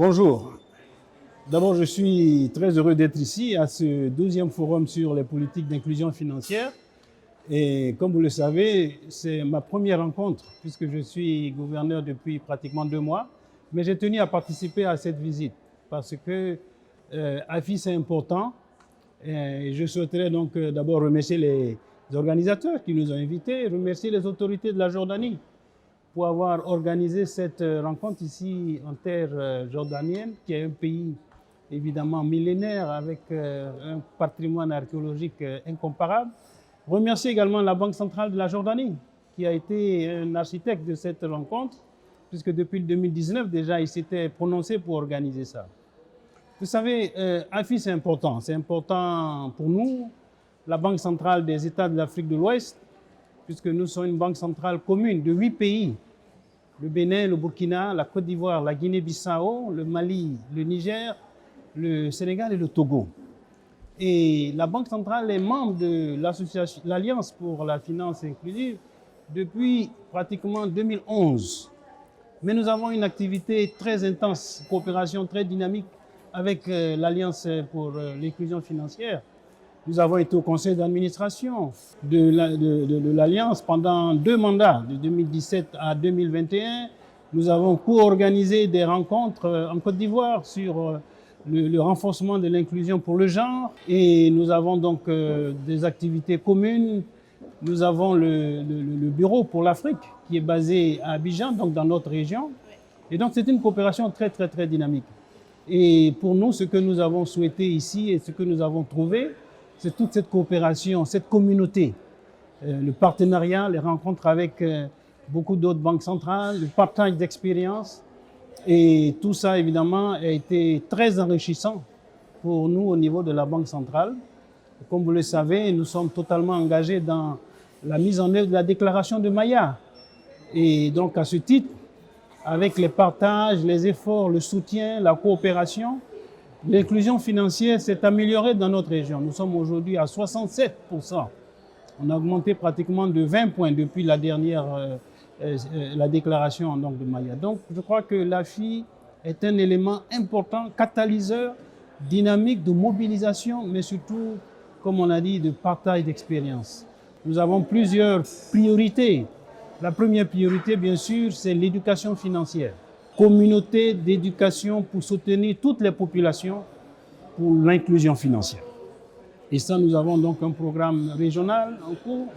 Bonjour. D'abord, je suis très heureux d'être ici à ce 12e forum sur les politiques d'inclusion financière. Et comme vous le savez, c'est ma première rencontre puisque je suis gouverneur depuis pratiquement 2 mois. Mais j'ai tenu à participer à cette visite parce que AFI, c'est important. Et je souhaiterais donc d'abord remercier les organisateurs qui nous ont invités, remercier les autorités de la Jordanie pour avoir organisé cette rencontre ici en terre jordanienne, qui est un pays évidemment millénaire avec un patrimoine archéologique incomparable. Remercier également la Banque centrale de la Jordanie, qui a été un architecte de cette rencontre, puisque depuis 2019 déjà, il s'était prononcé pour organiser ça. Vous savez, AFI, c'est important pour nous, la Banque centrale des États de l'Afrique de l'Ouest, puisque nous sommes une banque centrale commune de 8 pays, le Bénin, le Burkina, la Côte d'Ivoire, la Guinée-Bissau, le Mali, le Niger, le Sénégal et le Togo. Et la Banque centrale est membre de l'association, l'Alliance pour la finance inclusive depuis pratiquement 2011. Mais nous avons une activité très intense, une coopération très dynamique avec l'Alliance pour l'inclusion financière. Nous avons été au conseil d'administration de l'Alliance pendant 2 mandats, de 2017 à 2021. Nous avons co-organisé des rencontres en Côte d'Ivoire sur le renforcement de l'inclusion pour le genre. Et nous avons donc des activités communes. Nous avons le bureau pour l'Afrique qui est basé à Abidjan, donc dans notre région. Et donc c'est une coopération très dynamique. Et pour nous, ce que nous avons souhaité ici et ce que nous avons trouvé, c'est toute cette coopération, cette communauté, le partenariat, les rencontres avec beaucoup d'autres banques centrales, le partage d'expériences. Et tout ça, évidemment, a été très enrichissant pour nous au niveau de la Banque centrale. Comme vous le savez, nous sommes totalement engagés dans la mise en œuvre de la déclaration de Maya. Et donc, à ce titre, avec les partages, les efforts, le soutien, la coopération, l'inclusion financière s'est améliorée dans notre région. Nous sommes aujourd'hui à 67%. On a augmenté pratiquement de 20 points depuis la dernière la déclaration donc, de Maya. Donc, je crois que l'AFI est un élément important, catalyseur, dynamique de mobilisation, mais surtout, comme on a dit, de partage d'expérience. Nous avons plusieurs priorités. La première priorité, bien sûr, c'est l'éducation financière. Communauté d'éducation pour soutenir toutes les populations pour l'inclusion financière. Et ça, nous avons donc un programme régional en cours.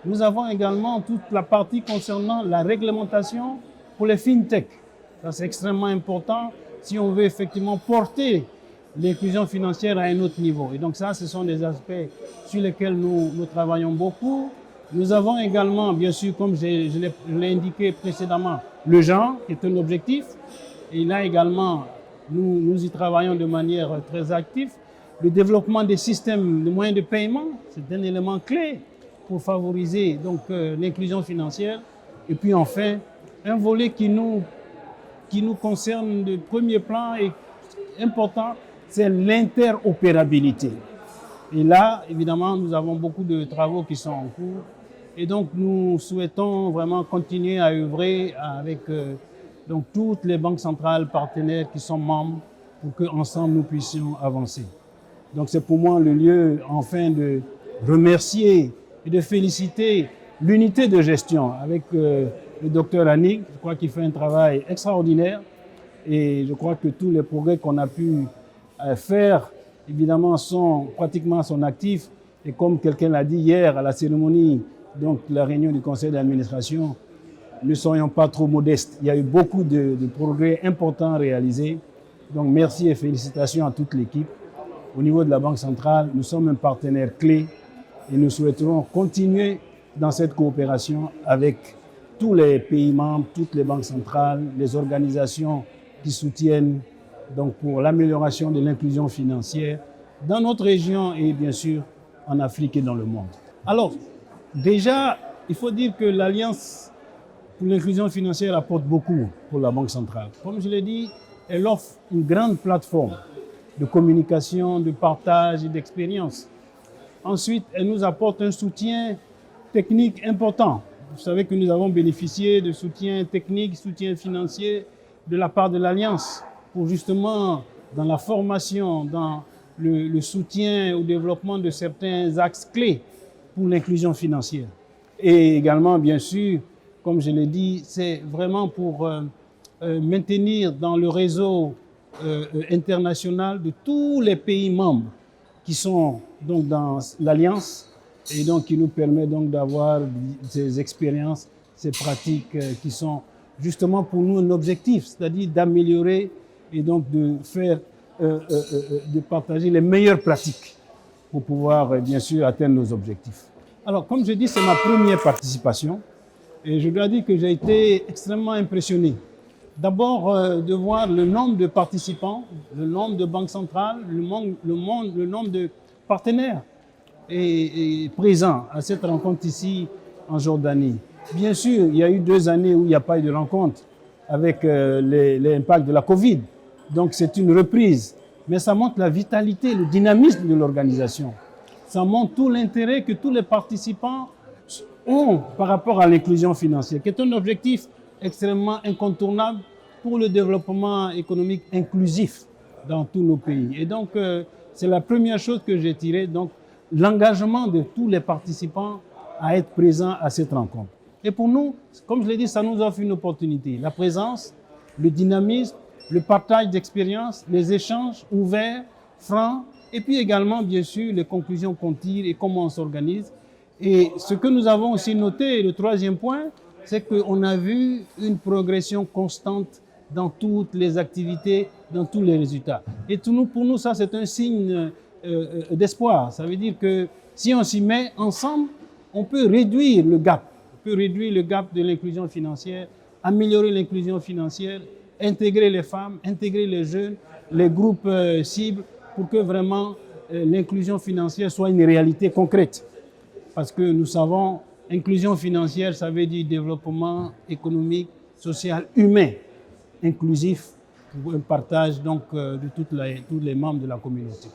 Nous avons également toute la partie concernant la réglementation pour les fintech. Ça, c'est extrêmement important si on veut effectivement porter l'inclusion financière à un autre niveau. Et donc ça, ce sont des aspects sur lesquels nous travaillons beaucoup. Nous avons également, bien sûr, comme je l'ai indiqué précédemment, le genre, qui est un objectif. Et là également, nous y travaillons de manière très active. Le développement des systèmes de moyens de paiement, c'est un élément clé pour favoriser donc l'inclusion financière. Et puis enfin, un volet qui nous concerne de premier plan et important, c'est l'interopérabilité. Et là, évidemment, nous avons beaucoup de travaux qui sont en cours. Et donc, nous souhaitons vraiment continuer à œuvrer avec donc, toutes les banques centrales partenaires qui sont membres pour qu'ensemble nous puissions avancer. Donc, c'est pour moi le lieu, enfin, de remercier et de féliciter l'unité de gestion avec le docteur Annick. Je crois qu'il fait un travail extraordinaire et je crois que tous les progrès qu'on a pu faire, évidemment, sont pratiquement à son actif. Et comme quelqu'un l'a dit hier à la cérémonie, donc la réunion du conseil d'administration, ne soyons pas trop modestes. Il y a eu beaucoup de progrès importants réalisés. Donc merci et félicitations à toute l'équipe. Au niveau de la Banque centrale, nous sommes un partenaire clé et nous souhaiterons continuer dans cette coopération avec tous les pays membres, toutes les banques centrales, les organisations qui soutiennent donc pour l'amélioration de l'inclusion financière dans notre région et bien sûr en Afrique et dans le monde. Alors, déjà, il faut dire que l'Alliance pour l'inclusion financière apporte beaucoup pour la Banque centrale. Comme je l'ai dit, elle offre une grande plateforme de communication, de partage et d'expérience. Ensuite, elle nous apporte un soutien technique important. Vous savez que nous avons bénéficié de soutien technique, soutien financier de la part de l'Alliance. pour justement, dans la formation, dans le soutien au développement de certains axes clés pour l'inclusion financière. Et également, bien sûr, comme je l'ai dit, c'est vraiment pour maintenir dans le réseau international de tous les pays membres qui sont donc dans l'Alliance et donc qui nous permet donc d'avoir ces expériences, ces pratiques qui sont justement pour nous un objectif, c'est-à-dire d'améliorer et donc de faire, de partager les meilleures pratiques pour pouvoir bien sûr atteindre nos objectifs. Alors comme je dis, c'est ma première participation et je dois dire que j'ai été extrêmement impressionné. D'abord, de voir le nombre de participants, le nombre de banques centrales, le nombre de partenaires et présents à cette rencontre ici en Jordanie. Bien sûr, il y a eu 2 années où il n'y a pas eu de rencontre avec l'impact de la Covid. Donc c'est une reprise. Mais ça montre la vitalité, le dynamisme de l'organisation. Ça montre tout l'intérêt que tous les participants ont par rapport à l'inclusion financière, qui est un objectif extrêmement incontournable pour le développement économique inclusif dans tous nos pays. Et donc, c'est la première chose que j'ai tirée, donc l'engagement de tous les participants à être présents à cette rencontre. Et pour nous, comme je l'ai dit, ça nous offre une opportunité. La présence, le dynamisme, le partage d'expériences, les échanges ouverts, francs, et puis également, bien sûr, les conclusions qu'on tire et comment on s'organise. Et ce que nous avons aussi noté, le 3e point, c'est qu'on a vu une progression constante dans toutes les activités, dans tous les résultats. Et pour nous, ça, c'est un signe d'espoir. Ça veut dire que si on s'y met ensemble, on peut réduire le gap. On peut réduire le gap de l'inclusion financière, améliorer l'inclusion financière, intégrer les femmes, intégrer les jeunes, les groupes cibles, pour que vraiment l'inclusion financière soit une réalité concrète. Parce que nous savons, inclusion financière, ça veut dire développement économique, social, humain, inclusif, pour un partage donc, de tous les membres de la communauté.